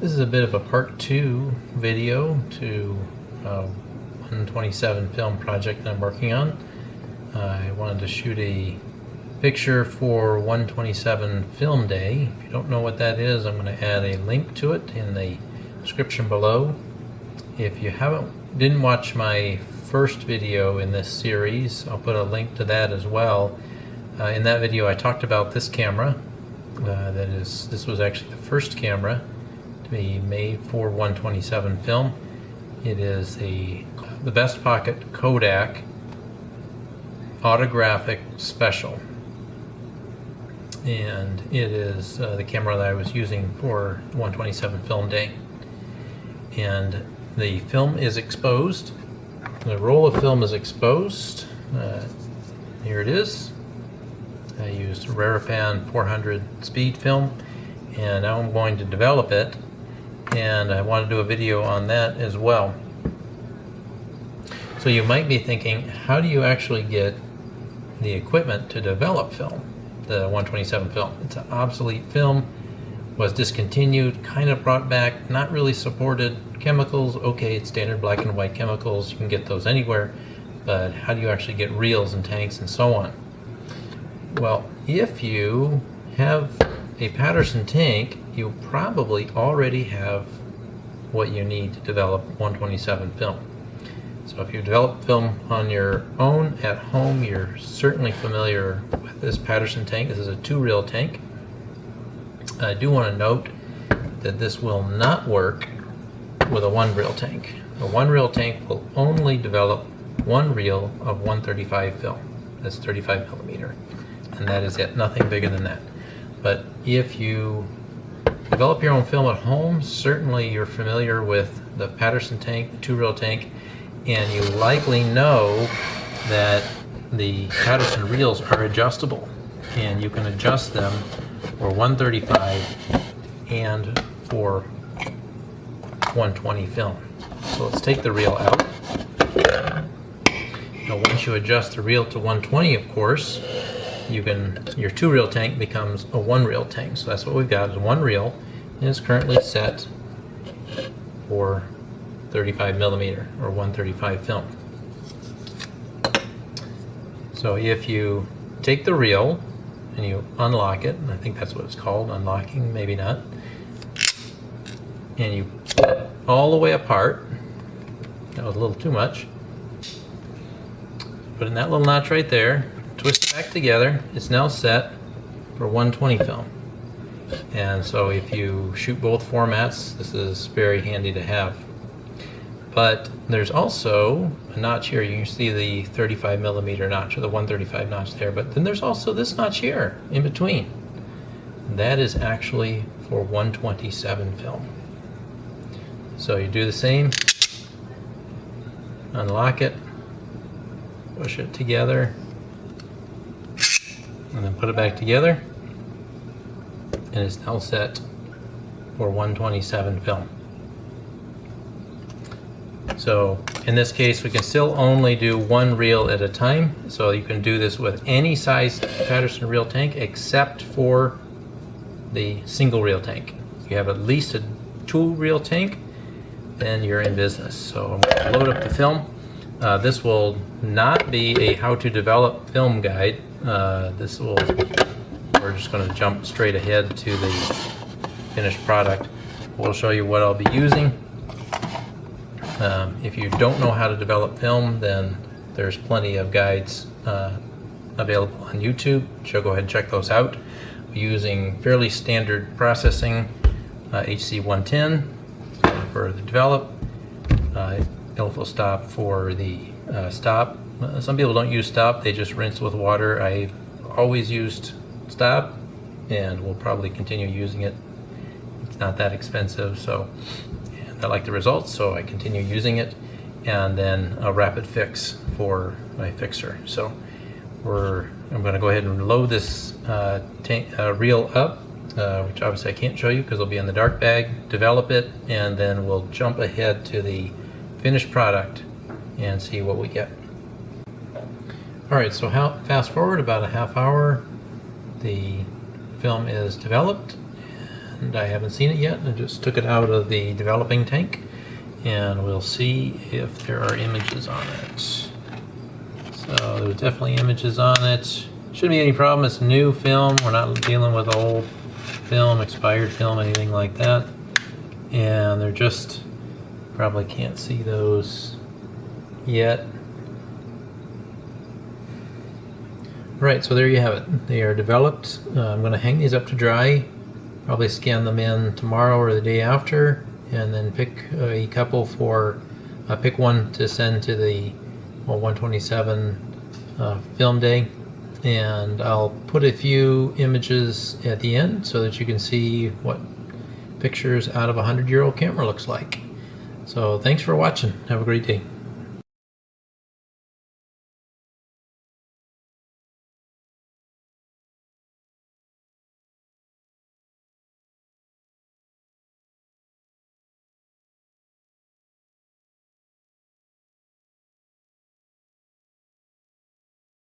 This is a bit of a part 2 video to 127 film project that I'm working on. I wanted to shoot a picture for 127 Film Day. If you don't know what that is, I'm going to add a link to it in the description below. If you didn't watch my first video in this series, I'll put a link to that as well. In that video I talked about this camera. This was actually the first camera to be made for 127 film. It is the Best Pocket Kodak Autographic Special, and it is the camera that I was using for 127 Film Day. And the film is exposed. The roll of film is exposed. Here it is. I used Raripan 400 speed film, and now I'm going to develop it, and I want to do a video on that as well. So you might be thinking, how do you actually get the equipment to develop film, the 127 film? It's an obsolete film, was discontinued, kind of brought back, not really supported. Chemicals, okay, it's standard black and white chemicals, you can get those anywhere, but how do you actually get reels and tanks and so on? Well, if you have a Patterson tank, you probably already have what you need to develop 127 film. So if you develop film on your own at home, you're certainly familiar with this Patterson tank. This is a 2-reel tank. I do want to note that this will not work with a 1-reel tank. A 1-reel tank will only develop 1 reel of 135 film. That's 35 millimeter. And that is it, nothing bigger than that. But if you develop your own film at home, certainly you're familiar with the Patterson tank, the 2-reel tank, and you likely know that the Patterson reels are adjustable, and you can adjust them for 135 and for 120 film. So let's take the reel out. Now once you adjust the reel to 120, of course, your 2-reel tank becomes a 1-reel tank. So that's what we've got, is 1 reel, and it's currently set for 35 millimeter or 135 film. So if you take the reel and you unlock it, and I think that's what it's called, unlocking, maybe not, and you pull it all the way apart, that was a little too much, put in that little notch right there, twist it back together, it's now set for 120 film. And so if you shoot both formats, this is very handy to have. But there's also a notch here. You can see the 35 millimeter notch, or the 135 notch there, but then there's also this notch here in between. That is actually for 127 film. So you do the same, unlock it, push it together, and then put it back together, and it's now set for 127 film. So in this case, we can still only do 1 reel at a time. So you can do this with any size Patterson reel tank except for the single reel tank. If you have at least a 2-reel tank, then you're in business. So I'm going to load up the film. This will not be a how to develop film guide. We're just going to jump straight ahead to the finished product. We'll show you what I'll be using. If you don't know how to develop film, then there's plenty of guides available on YouTube, so go ahead and check those out. We're using fairly standard processing, HC 110 for the develop, Ilfo stop for the stop. Some people don't use stop, they just rinse with water. I've always used stop and will probably continue using it. It's not that expensive, so I like the results, so I continue using it. And then a rapid fix for my fixer. So I'm going to go ahead and load this reel up, which obviously I can't show you because it'll be in the dark bag, develop it, and then we'll jump ahead to the finished product and see what we get. Alright, so fast forward about a half hour, the film is developed, and I haven't seen it yet. I just took it out of the developing tank, and we'll see if there are images on it. So there's definitely images on it. Shouldn't be any problem. It's new film. We're not dealing with old film, expired film, anything like that. And they're just, probably can't see those yet. Right, so there you have it. They are developed. I'm going to hang these up to dry, probably scan them in tomorrow or the day after, and then pick a couple for, pick one to send to the 127 film day, and I'll put a few images at the end so that you can see what pictures out of a 100-year-old camera looks like. So thanks for watching. Have a great day.